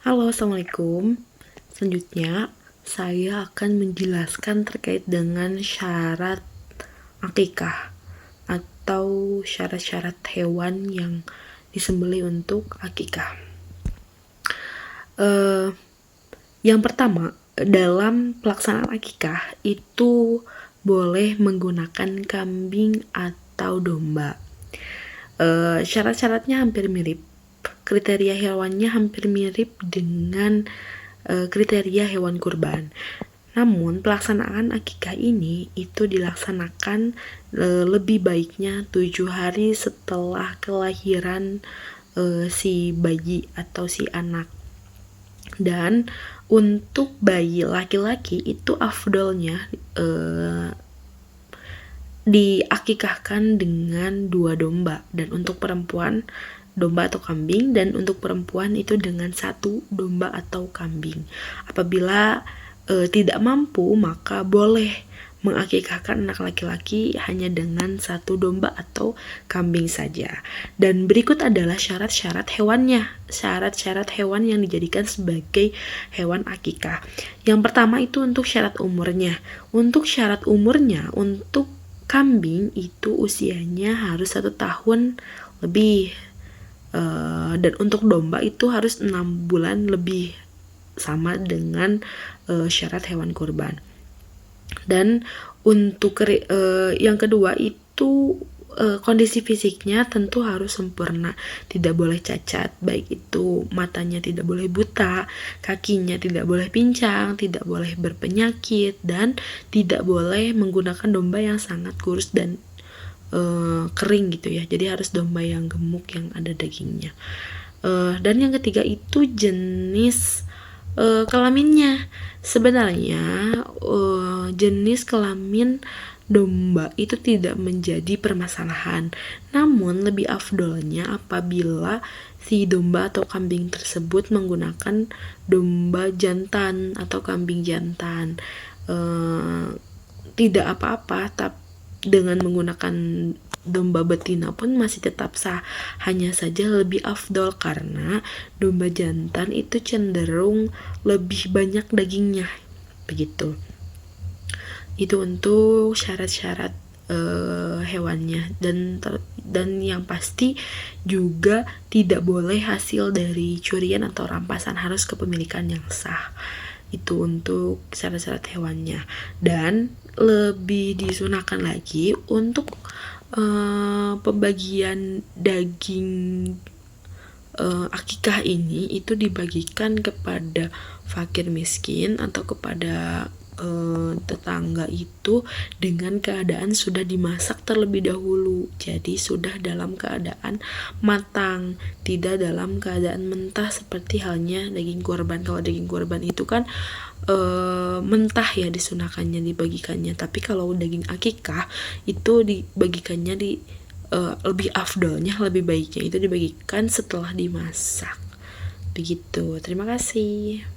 Halo, assalamualaikum. Selanjutnya, saya akan menjelaskan terkait dengan syarat akikah atau syarat-syarat hewan yang disembelih untuk akikah. Yang pertama, dalam pelaksanaan akikah itu boleh menggunakan kambing atau domba. Syarat-syaratnya hampir mirip. Kriteria hewannya hampir mirip dengan kriteria hewan kurban. Namun pelaksanaan akikah ini itu dilaksanakan lebih baiknya 7 hari setelah kelahiran si bayi atau si anak. Dan untuk bayi laki-laki itu afdolnya diakikahkan dengan 2 domba, dan untuk perempuan domba atau kambing, dan untuk perempuan itu dengan 1 domba atau kambing. Apabila tidak mampu, maka boleh mengakikahkan anak laki-laki hanya dengan 1 domba atau kambing saja. Dan berikut adalah syarat-syarat hewannya, syarat-syarat hewan yang dijadikan sebagai hewan akikah. Yang pertama itu untuk syarat umurnya. Untuk syarat umurnya, untuk kambing itu usianya harus 1 tahun lebih, dan untuk domba itu harus 6 bulan lebih, sama dengan syarat hewan kurban. Dan untuk yang kedua itu kondisi fisiknya tentu harus sempurna, tidak boleh cacat, baik itu matanya tidak boleh buta, kakinya tidak boleh pincang, tidak boleh berpenyakit, dan tidak boleh menggunakan domba yang sangat kurus dan kering gitu ya. Jadi harus domba yang gemuk yang ada dagingnya. Dan yang ketiga itu jenis kelaminnya. Sebenarnya jenis kelamin domba itu tidak menjadi permasalahan, namun lebih afdolnya apabila si domba atau kambing tersebut menggunakan domba jantan atau kambing jantan. Tidak apa-apa, tapi dengan menggunakan domba betina pun masih tetap sah, hanya saja lebih afdol karena domba jantan itu cenderung lebih banyak dagingnya, begitu. Itu untuk syarat-syarat hewannya, dan yang pasti juga tidak boleh hasil dari curian atau rampasan, harus kepemilikan yang sah. Itu untuk syarat-syarat hewannya. Dan lebih disunahkan lagi untuk pembagian daging akikah ini itu dibagikan kepada fakir miskin atau kepada tetangga itu dengan keadaan sudah dimasak terlebih dahulu, jadi sudah dalam keadaan matang, tidak dalam keadaan mentah seperti halnya daging kurban. Kalau daging kurban itu kan mentah ya disunahkannya dibagikannya, tapi kalau daging akikah itu dibagikannya lebih afdolnya, lebih baiknya itu dibagikan setelah dimasak, begitu. Terima kasih.